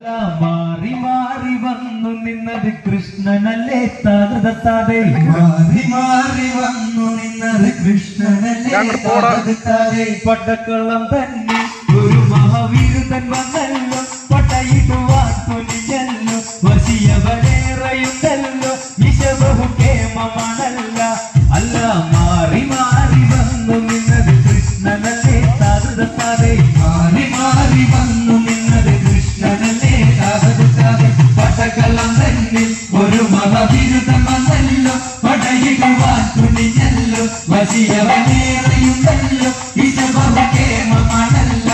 മാറി മാറി വന്നു നിന്നത് കൃഷ്ണനല്ലേ താകത്താതെ മാറി മാറി വന്നു നിന്നത് കൃഷ്ണനല്ലേ താകത്താതെ പട്ടക്കള്ളം തന്നെ ഒരു മഹാവീരുതൻ വന്നല്ലോ പട്ടയിടുവാൻ തുനിഞ്ഞല്ലോ വശിയവനേറെയുണ്ടല്ലോ വിശബഹു കേമമാണല്ല അല്ല മാറി മാറി വന്നു നിന്നത് കൃഷ്ണനല്ലേ താകത്താതെ മാറി മാറി വന്നു നിന്നത് കൃഷ്ണനല്ലേ പട്ടക്കള്ളം തന്നിൽ ഒരു മഹാബിരുദം വന്നല്ലോ പടയിടുവാൻ തുണിഞ്ഞല്ലോ വശിയവനേറെയുണ്ടല്ലോ വിശബഹുകേമമാണല്ല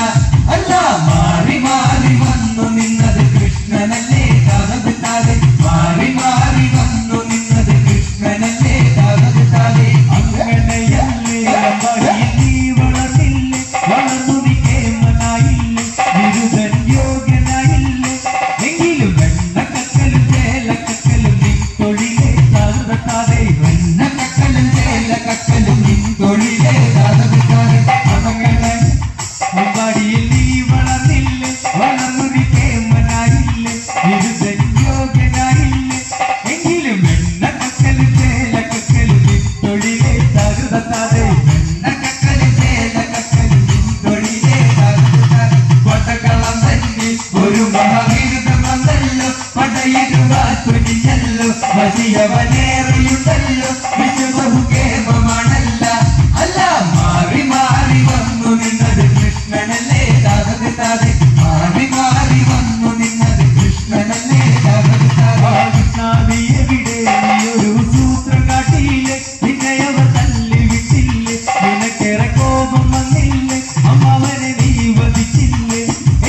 അല്ല മാറി മാറി വന്നു നിന്നത് കൃഷ്ണനല്ലേ താകത്താതെ മാറി മാറി വന്നു നിന്നത് കൃഷ്ണനല്ലേ താകത്താതെ അങ്ങനെയല്ലേ നീ വളർന്നില്ലേ വളർന്നു നീ കേമനായില്ലേ ബിരുദൻ യോഗ്യനായില്ലേ എങ്കിലും വെണ്ണക്കക്കലും ചേലക്കക്കലും നിൻ തൊഴിലേ താകത്താതെ വെണ്ണക്കക്കലും ചേലക്കക്കലും നിൻ തൊഴിലേ താകത്താതെ അങ്ങനെ മുമ്പാടിയിൽ നീ വളർന്നില്ലേ വളർന്നു നീ കേമനായില്ലേ ബിരുദൻ യോഗ്യനായില്ലേ എങ്കിലും വെണ്ണക്കക്കലും ചേലക്കക്കലും നിൻ തൊഴിലേ താകത്താതെ വെണ്ണക്കക്കലും ചേലക്കക്കലും നിൻ തൊഴിലേ താകത്താതെ പട്ടക്കള്ളം തന്നെ ഒരു മഹാബിരുദം വന്നല്ലോ പടയിടുവാൻ തുനിഞ്ഞല്ലോ വശിയവനേറെയുണ്ടല്ലോ വിശബഹുകേമമാണല്ല അല്ല മാറി മാറി വന്നു നിന്നത് കൃഷ്ണനല്ലേ താകത്താതെ മാറി മാറി വന്നു നിന്നത് കൃഷ്ണനല്ലേ താകത്താതെ കൃഷ്ണാദി എവിടെ നീയൊരു സൂത്രം കാട്ടിയില്ലേ നിന്നെ അവർ തല്ലി വിട്ടില്ലേ നിനക്കേറെ കോപം വന്നില്ലേ അമ്മാവനെ നീ വധിച്ചില്ലേ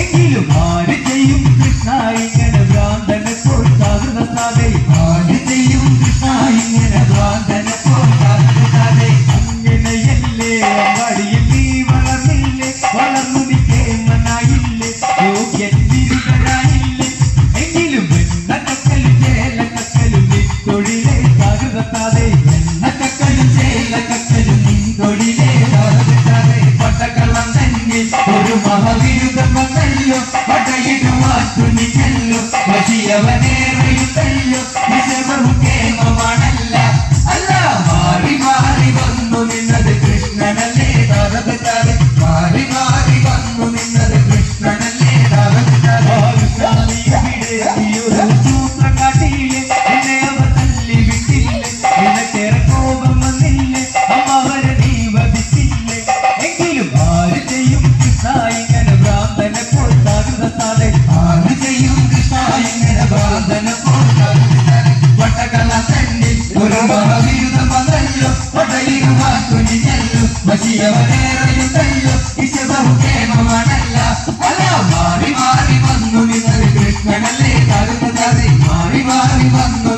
എങ്കിലും ആര് ചെയ്യും കൃഷ്ണ ഇങ്ങനെ ഭ്രാന്തനെ പോൽ താകത്താതെ ആര് ചെയ്യും കൃഷ്ണ ഇങ്ങനെ ഭ്രാന്തനെ പോൽ താകത്താതെ അങ്ങനെയല്ലേ അമ്പാടിയിൽ നീ വളർന്നില്ലേ വളർന്നു നീ കേമനായില്ലേ യോഗ്യൻ ബിരുദനായില്ലേ എങ്കിലും വെണ്ണക്കക്കലും ചേലക്കക്കലും നിൻ തൊഴിലേ താകത്താതെ വെണ്ണക്കക്കലും ചേലക്കക്കലും നിൻ തൊഴിലേ താകത്താതെ പട്ടക്കള്ളം തന്നെ ഒരു മഹാബിരുദം വന്നല്ലോ പടയിടുവാൻ തുനിഞ്ഞല്ലോ വശിയവനേറെയുണ്ടല്ലോ വിശബഹുകേമമാണല്ല അല്ല മാറി മാറി വന്നു നിന്നത് കൃഷ്ണനല്ലേ താകത്താതെ മാറി മാറി വന്നു നിന്നത് കൃഷ്ണനല്ലേ താകത്താതെ ഒരു സൂത്രം കാട്ടിയില്ലേ നിന്നെ അവർ തല്ലി വിട്ടില്ലേ നിനക്കേറെ കോപം വന്നില്ലേ അമ്മാവനെ നീ വധിച്ചില്ലേ എങ്കിലും ആര് ചെയ്യും കൃഷ്ണ ഇങ്ങനെ ഭ്രാന്തനെ പോൽ താകത്താതെ ആര് ചെയ്യും കൃഷ്ണ ഇങ്ങനെ ഭ്രാന്തനെ പോൽ താകത്താതെ പട്ടക്കള്ളം തന്നെ ഒരു മഹാബിരുദം വന്നല്ലോ പടയിടുവാൻ തുനിഞ്ഞല്ലോ വശിയവനേറെയുണ്ടല്ലോ വിശബഹുകേമമാണല്ല അല്ല മാറി മാറി വന്നു നിന്നത് കൃഷ്ണനല്ലേ താകത്താതെ മാറി മാറി വന്നു